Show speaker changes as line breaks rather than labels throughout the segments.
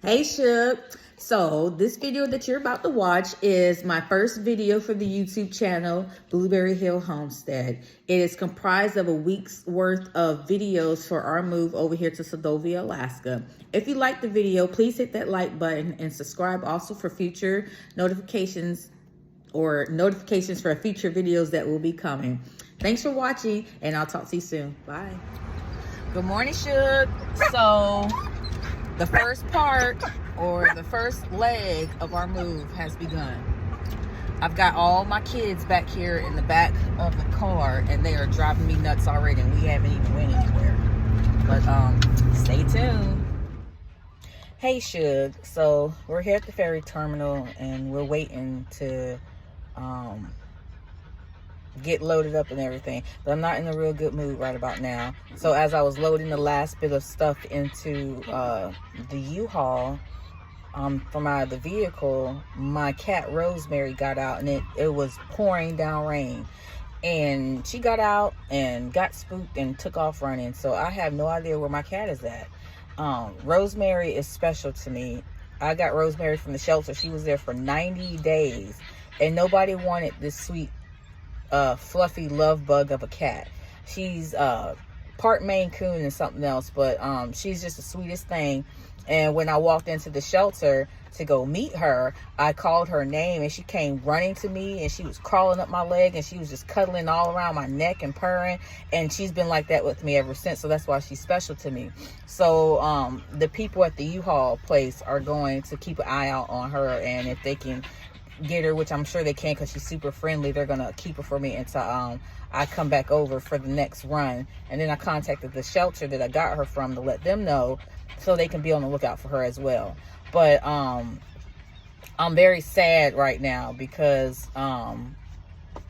Hey Shug. So this video that you're about to watch is my first video for the YouTube channel, Blueberry Hill Homestead. It is comprised of a week's worth of videos for our move over here to Seldovia, Alaska. If you like the video, please hit that like button and subscribe also for future notifications for future videos that will be coming. Thanks for watching, and I'll talk to you soon. Bye. Good morning, Shug. So the first part, or the first leg of our move has begun. I've got all my kids back here in the back of the car, and they are driving me nuts already, and we haven't even went anywhere. But stay tuned. Hey Shug, so we're here at the ferry terminal, and we're waiting to get loaded up and everything, but I'm not in a real good mood right about now. So as I was loading the last bit of stuff into the U-Haul from out of the vehicle, my cat Rosemary got out, and it was pouring down rain, and she got out and got spooked and took off running. So I have no idea where my cat is at. Rosemary is special to me. I got Rosemary from the shelter. She was there for 90 days, and nobody wanted this sweet fluffy love bug of a cat. She's part Maine Coon and something else, but she's just the sweetest thing. And when I walked into the shelter to go meet her, I called her name, and she came running to me, and she was crawling up my leg, and she was just cuddling all around my neck and purring, and she's been like that with me ever since. So that's why she's special to me. So the people at the U-Haul place are going to keep an eye out on her, and if they can get her, which I'm sure they can because she's super friendly, they're gonna keep her for me until I come back over for the next run. And then I contacted the shelter that I got her from to let them know, so they can be on the lookout for her as well. But I'm very sad right now because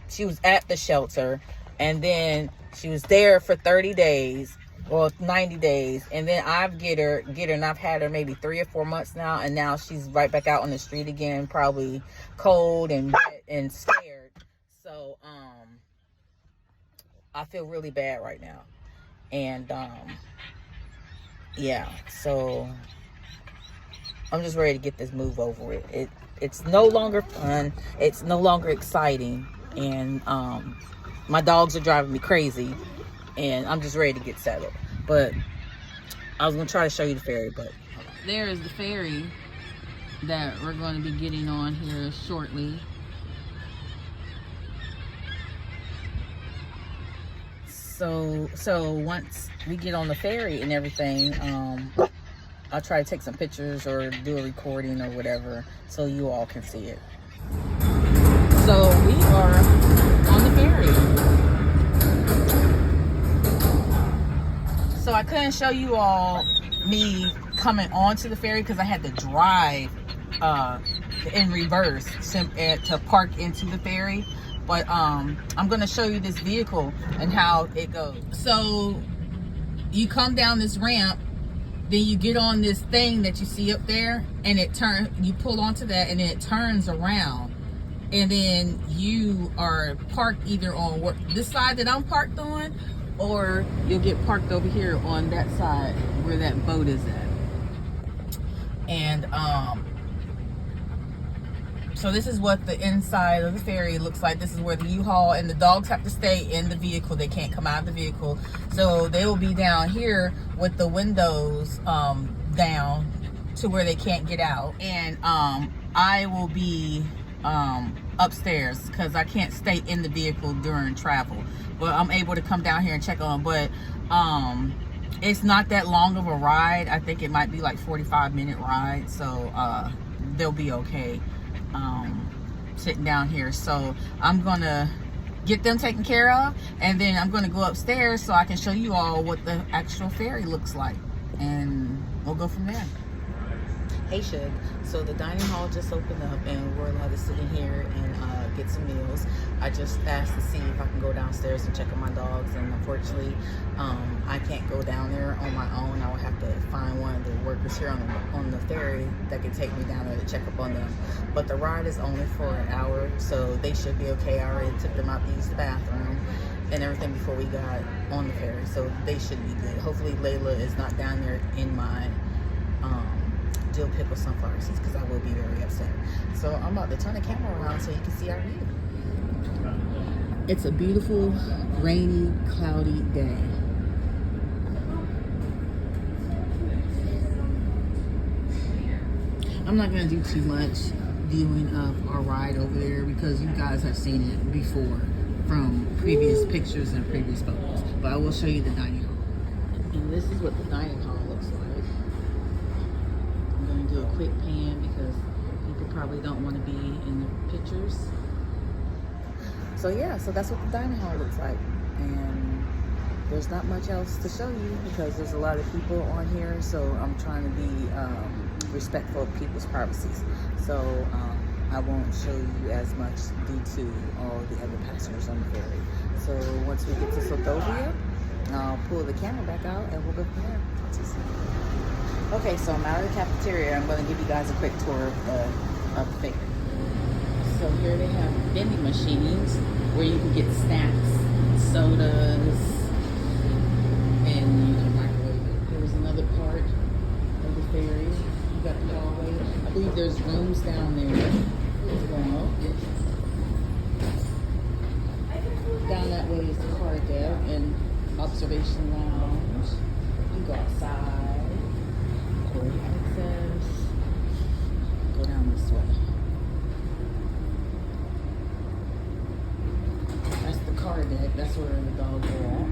she was at the shelter, and then she was there for 30 days, well, 90 days, and then I've get her, and I've had her maybe 3 or 4 months now, and now she's right back out on the street again, probably cold and wet and scared. So I feel really bad right now, and yeah, so I'm just ready to get this move over with. It's no longer fun, it's no longer exciting, and my dogs are driving me crazy, and I'm just ready to get settled. But I was gonna try to show you the ferry, but there is the ferry that we're going to be getting on here shortly. So once we get on the ferry and everything, I'll try to take some pictures or do a recording or whatever so you all can see it. So we are on the ferry. So I couldn't show you all me coming onto the ferry because I had to drive in reverse to park into the ferry. But I'm going to show you this vehicle and how it goes. So you come down this ramp, then you get on this thing that you see up there, and you pull onto that, and then it turns around. And then you are parked either on this side that I'm parked on, or you'll get parked over here on that side where that boat is at. And so this is what the inside of the ferry looks like. This is where the U-Haul and the dogs have to stay in the vehicle. They can't come out of the vehicle. So they will be down here with the windows down to where they can't get out. And I will be upstairs because I can't stay in the vehicle during travel. But I'm able to come down here and check on. But it's not that long of a ride. I think it might be like 45-minute ride. So they'll be okay sitting down here. So I'm gonna get them taken care of, and then I'm gonna go upstairs so I can show you all what the actual ferry looks like, and we'll go from there. Hey Shug, so the dining hall just opened up, and we're allowed to sit in here and get some meals. I just asked to see if I can go downstairs and check on my dogs, and unfortunately I can't go down there on my own. I will have to find one of the workers here on the ferry that can take me down there to check up on them. But the ride is only for an hour, so they should be okay. I already took them out to use the bathroom and everything before we got on the ferry, so they should be good. Hopefully Layla is not down there in my still pickle sunflower seeds because I will be very upset. So I'm about to turn the camera around so you can see our view. It's a beautiful, rainy, cloudy day. I'm not gonna do too much viewing of our ride over there because you guys have seen it before from previous pictures and previous photos. But I will show you the dining hall. And this is what the dining hall looks like. I'm gonna do a quick pan because people probably don't want to be in the pictures. So yeah, so that's what the dining hall looks like. And there's not much else to show you because there's a lot of people on here. So I'm trying to be respectful of people's privacies. So I won't show you as much due to all the other passengers on the ferry. So once we get to Seldovia, I'll pull the camera back out and we'll go from there. Talk to you soon. Okay, so I'm out of the cafeteria. I'm going to give you guys a quick tour of the ferry. So here they have vending machines where you can get snacks, sodas, and you can microwave it. There's another part of the ferry. You got the hallway. I believe there's rooms down there as well. Down that way is the car deck and observation lounge. You go outside, or access. Go down this way. That's the car deck. That's where the dogs are at.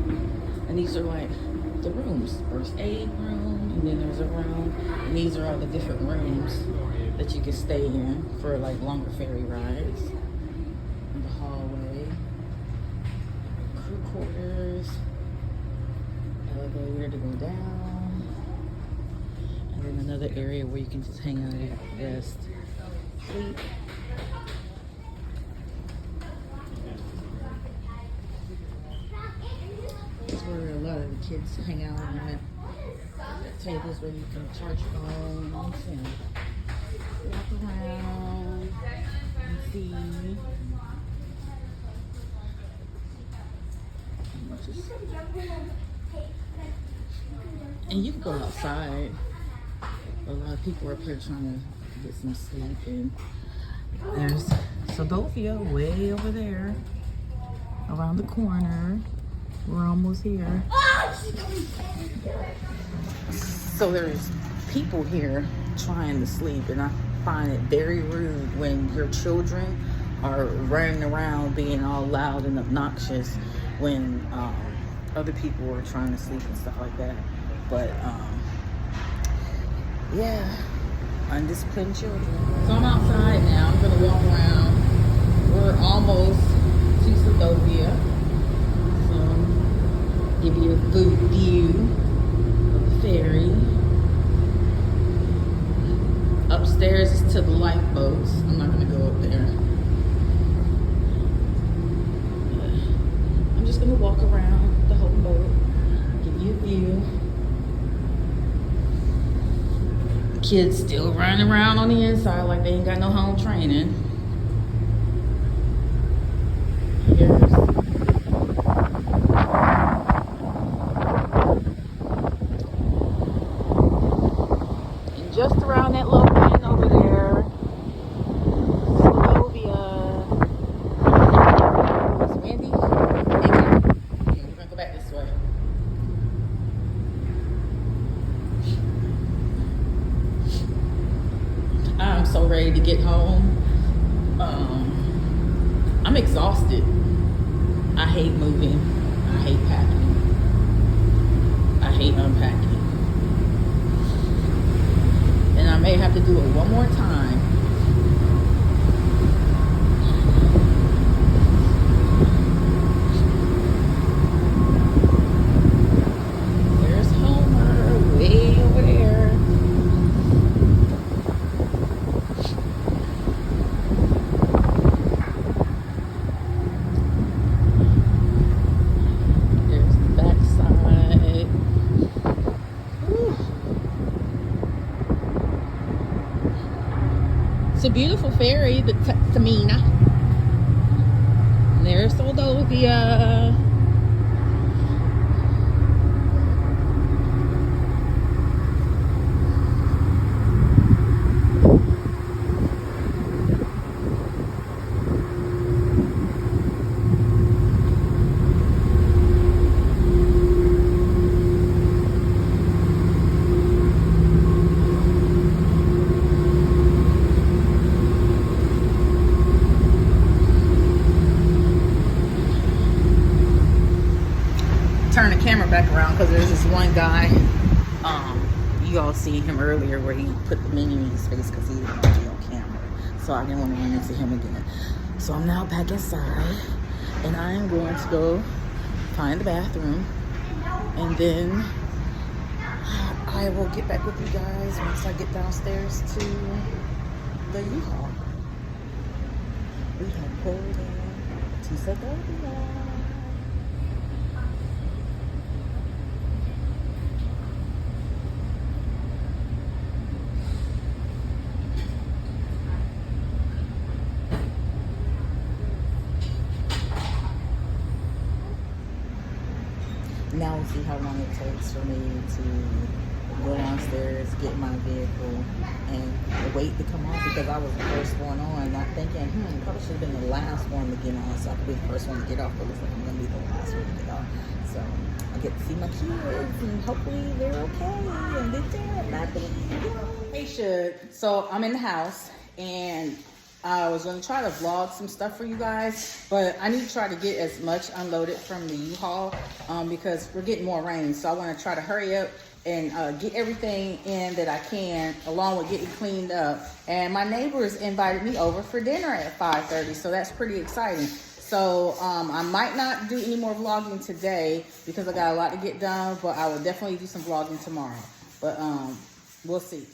And these are like the rooms. First aid room, and then there's a room. And these are all the different rooms that you can stay in for like longer ferry rides. And the hallway, crew quarters, elevator to go down, and then another area where you can just hang out, rest, sleep. That's where a lot of the kids hang out on the tables where you can charge phones and walk around and see. And you can go outside. A lot of people are up here trying to get some sleep. And there's Seldovia way over there, around the corner. We're almost here. So there's people here trying to sleep, and I find it very rude when your children are running around being all loud and obnoxious when other people are trying to sleep and stuff like that. But yeah, undisciplined children. So I'm outside now. I'm gonna walk around. We're almost to Seldovia. Give you a good view of the ferry. Upstairs is to the lifeboats. I'm not gonna go up there. I'm just gonna walk around the whole boat, give you a view. Kids still running around on the inside like they ain't got no home training. Here's just around that little bend over there, Seldovia. It's windy. Okay, we're gonna go back this way. I'm so ready to get home. I'm exhausted. I hate moving. I hate packing. I hate unpacking. And I may have to do it one more time. There's Homer way over there. There's the backside. Whew. It's a beautiful ferry, the Tutsemena. And there's Seldovia. because there's this one guy, you all seen him earlier where he put the menu in his face because he didn't want to be on camera. So I didn't want to run into him again. So I'm now back inside, and I am going to go find the bathroom, and then I will get back with you guys once I get downstairs to the U-Haul. We have pulled in to Seldovia. Now we'll see how long it takes for me to go downstairs, get my vehicle, and wait to come on, because I was the first one on, not thinking, probably should have been the last one to get on so I could be the first one to get off, but it looks like I'm going to be the last one to get off. So I get to see my kids, and hopefully they're okay, and they're happy. Hey, Shug. So I'm in the house, and I was going to try to vlog some stuff for you guys, but I need to try to get as much unloaded from the U-Haul because we're getting more rain. So I want to try to hurry up and get everything in that I can, along with getting cleaned up. And my neighbors invited me over for dinner at 5:30, so that's pretty exciting. So I might not do any more vlogging today because I got a lot to get done, but I will definitely do some vlogging tomorrow. But we'll see.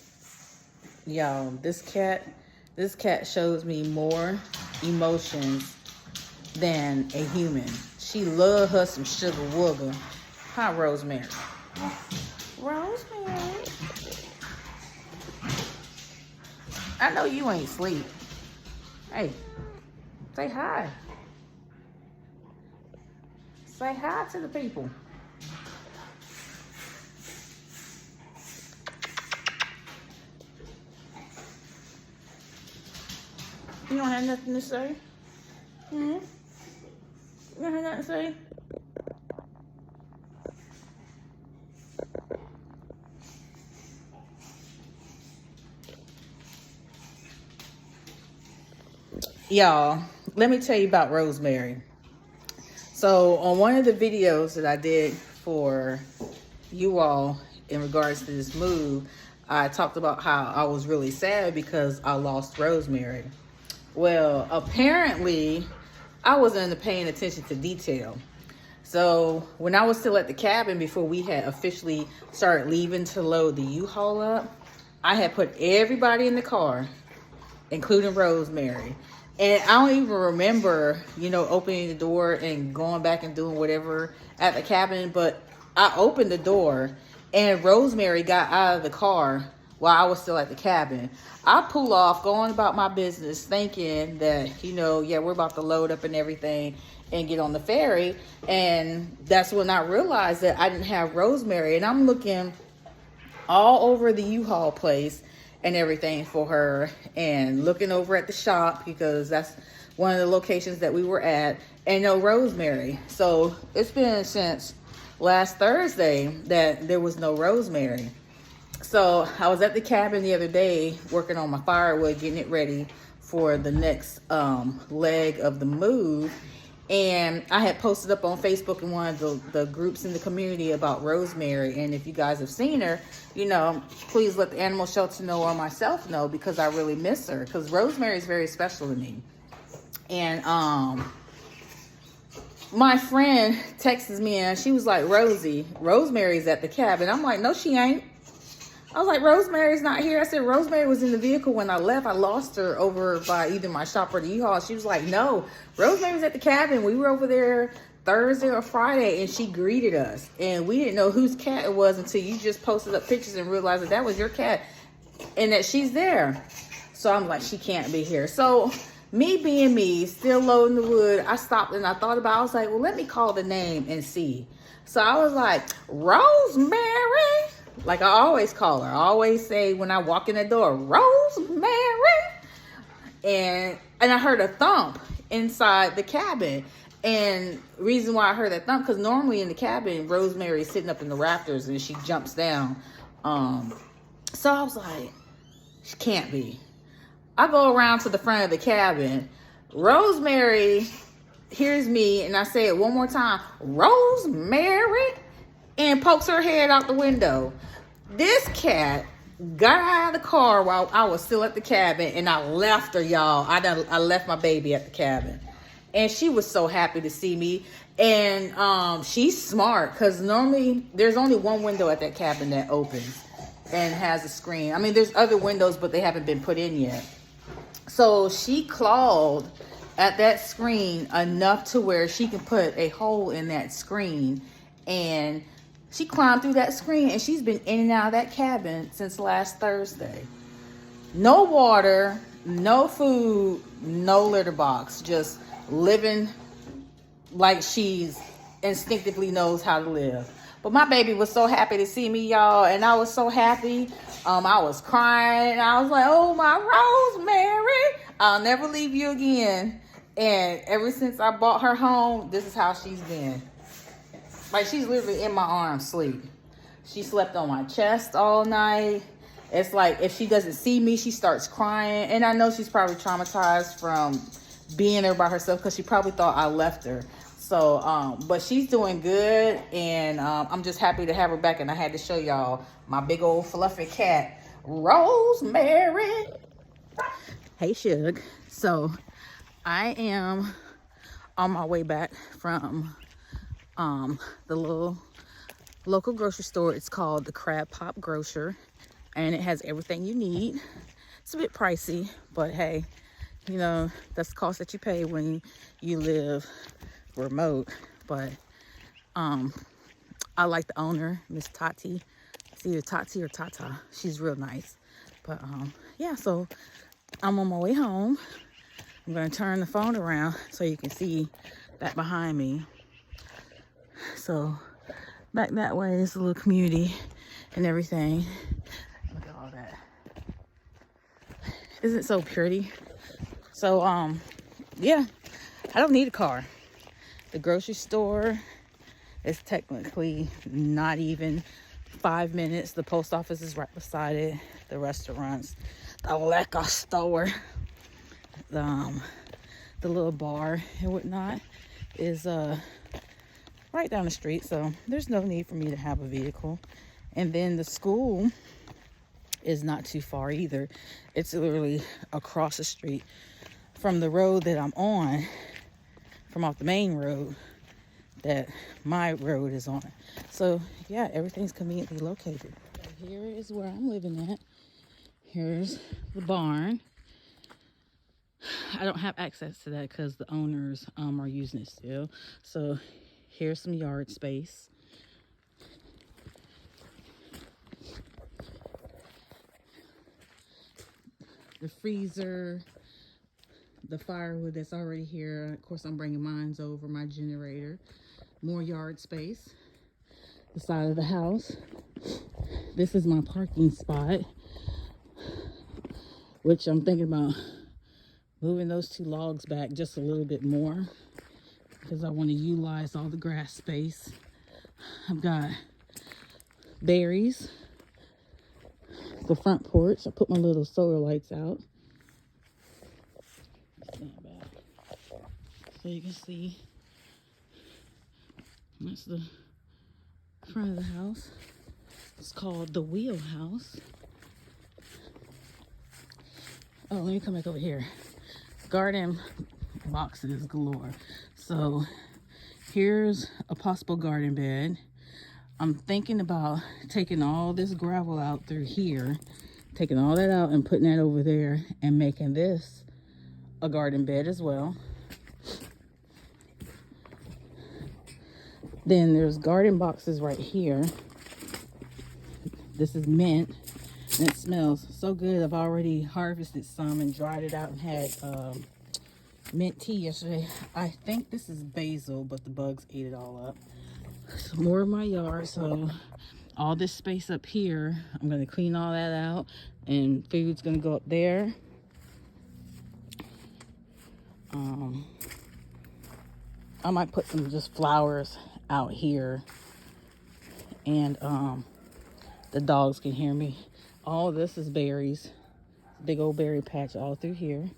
Y'all, this cat shows me more emotions than a human. She love her some sugar wugger. Hi, Rosemary. Rosemary. I know you ain't sleep. Hey, say hi. Say hi to the people. You don't have nothing to say? You don't have nothing to say? Y'all, let me tell you about Rosemary. So on one of the videos that I did for you all in regards to this move, I talked about how I was really sad because I lost Rosemary. Well, apparently I wasn't paying attention to detail. So when I was still at the cabin before we had officially started leaving to load the U-Haul up, I had put everybody in the car, including Rosemary. And I don't even remember, opening the door and going back and doing whatever at the cabin. But I opened the door and Rosemary got out of the car while I was still at the cabin. I pull off, going about my business, thinking that, we're about to load up and everything and get on the ferry. And that's when I realized that I didn't have Rosemary. And I'm looking all over the U-Haul place and everything for her, and looking over at the shop because that's one of the locations that we were at, and no Rosemary. So it's been since last Thursday that there was no Rosemary. So I was at the cabin the other day working on my firewood, getting it ready for the next leg of the move. And I had posted up on Facebook in one of the groups in the community about Rosemary. And if you guys have seen her, please let the animal shelter know or myself know, because I really miss her. Because Rosemary is very special to me. And my friend texted me and she was like, Rosemary's at the cabin. I'm like, no, she ain't. I was like, Rosemary's not here. I said, Rosemary was in the vehicle when I left. I lost her over by either my shop or the U-Haul. She was like, no, Rosemary's at the cabin. We were over there Thursday or Friday, and she greeted us. And we didn't know whose cat it was until you just posted up pictures and realized that was your cat and that she's there. So I'm like, she can't be here. So me being me, still loading the wood, I stopped and I thought about it. I was like, well, let me call the name and see. So I was like, Rosemary. Like I always call her. I always say when I walk in the door, Rosemary. And I heard a thump inside the cabin. And reason why I heard that thump, because normally in the cabin, Rosemary's sitting up in the rafters and she jumps down. So I was like, she can't be. I go around to the front of the cabin. Rosemary hears me and I say it one more time, Rosemary. and pokes her head out the window. This cat got out of the car while I was still at the cabin, and I left her, y'all. I left my baby at the cabin, and she was so happy to see me. And she's smart, because normally there's only one window at that cabin that opens and has a screen. I mean, there's other windows, but they haven't been put in yet. So she clawed at that screen enough to where she can put a hole in that screen, and she climbed through that screen, and she's been in and out of that cabin since last Thursday. No water, no food, no litter box, just living like she's instinctively knows how to live. But my baby was so happy to see me, y'all, and I was so happy. I was crying. I was like, oh, my Rosemary, I'll never leave you again. And ever since I brought her home, this is how she's been. Like, she's literally in my arms sleep. She slept on my chest all night. It's like, if she doesn't see me, she starts crying. And I know she's probably traumatized from being there by herself, because she probably thought I left her. So, but she's doing good, and I'm just happy to have her back. And I had to show y'all my big old fluffy cat, Rosemary. Hey, Shug. So, I am on my way back from the little local grocery store. It's called the Crab Pop Grocer, and it has everything you need. It's a bit pricey, but hey, you know, that's the cost that you pay when you live remote. But I like the owner, Miss Tati. It's either Tati or Tata. She's real nice. But yeah, so I'm on my way home. I'm gonna turn the phone around so you can see that behind me. So back that way is a little community and everything. Look at all that. Isn't it so pretty? So yeah, I don't need a car. The grocery store is technically not even 5 minutes. The post office is right beside it. The restaurants, the liquor store, the little bar and whatnot is right down the street. So there's no need for me to have a vehicle. And then the school is not too far either. It's literally across the street from the road that I'm on, from off the main road that my road is on. So yeah, everything's conveniently located. So here is where I'm living at. Here's the barn. I don't have access to that because the owners are using it still. So here's some yard space. The freezer, the firewood that's already here. Of course, I'm bringing mine over, my generator. More yard space. The side of the house. This is my parking spot, which I'm thinking about moving those two logs back just a little bit more because I want to utilize all the grass space. I've got berries. The front porch. I put my little solar lights out. Stand back so you can see. That's the front of the house. It's called the wheelhouse. Oh, let me come back over here. Garden boxes galore. So here's a possible garden bed. I'm thinking about taking all this gravel out through here, taking all that out and putting that over there and making this a garden bed as well. Then there's garden boxes right here. This is mint and it smells so good. I've already harvested some and dried it out and had mint tea yesterday. I think this is basil, but the bugs ate it all up. Some more of my yard, so all this space up here, I'm going to clean all that out, and food's going to go up there. I might put some just flowers out here, and the dogs can hear me. All this is berries, big old berry patch all through here.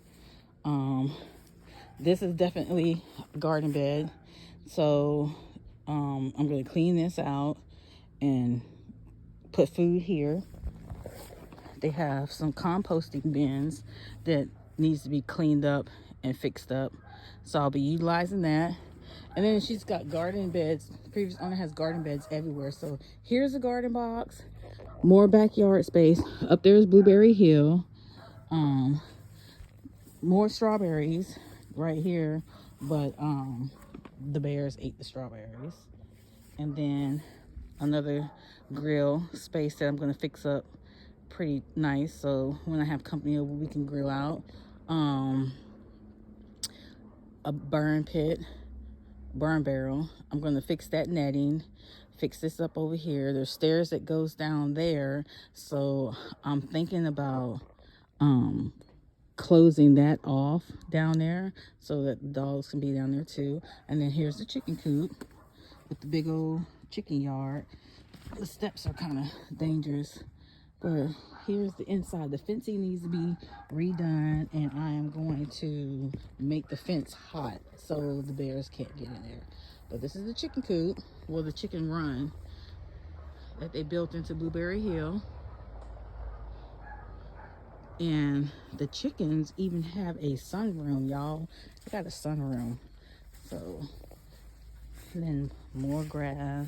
This is definitely a garden bed, so I'm going to clean this out and put food here. They have some composting bins that needs to be cleaned up and fixed up, so I'll be utilizing that. And then she's got garden beds. The previous owner has garden beds everywhere. So here's a garden box, more backyard space. Up there is Blueberry Hill. More strawberries right here, but the bears ate the strawberries. And then another grill space that I'm gonna fix up pretty nice, so when I have company over we can grill out. A burn barrel. I'm gonna fix that netting, fix this up over here. There's stairs that goes down there, so I'm thinking about closing that off down there so that the dogs can be down there too. And then here's the chicken coop with the big old chicken yard. The steps are kind of dangerous, but here's the inside. The fencing needs to be redone, and I am going to make the fence hot so the bears can't get in there. But this is the chicken coop, well, the chicken run that they built into Blueberry Hill. And the chickens even have a sunroom, y'all. They got a sunroom. So, and then more grass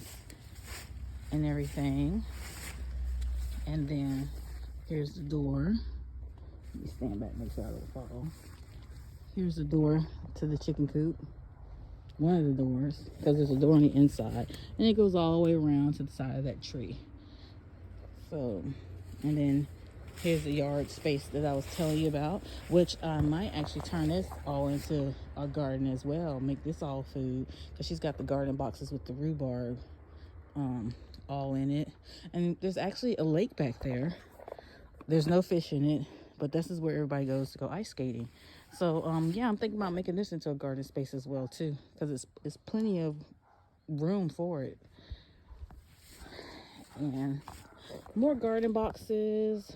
and everything. And then here's the door. Let me stand back, make sure I don't fall. Here's the door to the chicken coop. One of the doors, because there's a door on the inside. And it goes all the way around to the side of that tree. So, and then here's the yard space that I was telling you about, which I might actually turn this all into a garden as well. Make this all food, because she's got the garden boxes with the rhubarb all in it. And there's actually a lake back there. There's no fish in it, but this is where everybody goes to go ice skating. So yeah, I'm thinking about making this into a garden space as well too, because it's plenty of room for it. And more garden boxes.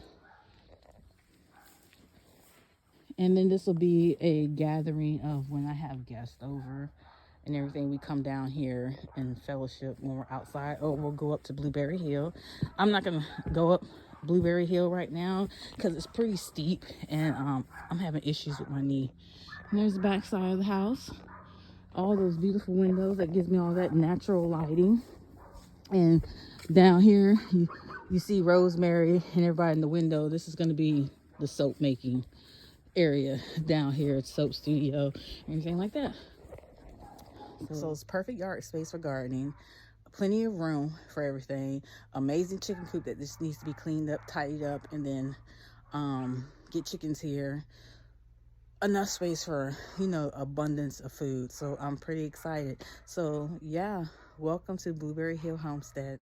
And then this will be a gathering of when I have guests over and everything. We come down here and fellowship when we're outside, or we'll go up to Blueberry Hill. I'm not gonna go up Blueberry Hill right now because it's pretty steep, and I'm having issues with my knee. And there's the back side of the house, all those beautiful windows that gives me all that natural lighting. And down here you see Rosemary and everybody in the window. This is going to be the soap making area down here at soap studio, anything like that. So it's perfect yard space for gardening, plenty of room for everything, amazing chicken coop that just needs to be cleaned up, tidied up, and then get chickens here, enough space for, you know, abundance of food. So I'm pretty excited. So yeah, welcome to Blueberry Hill Homestead.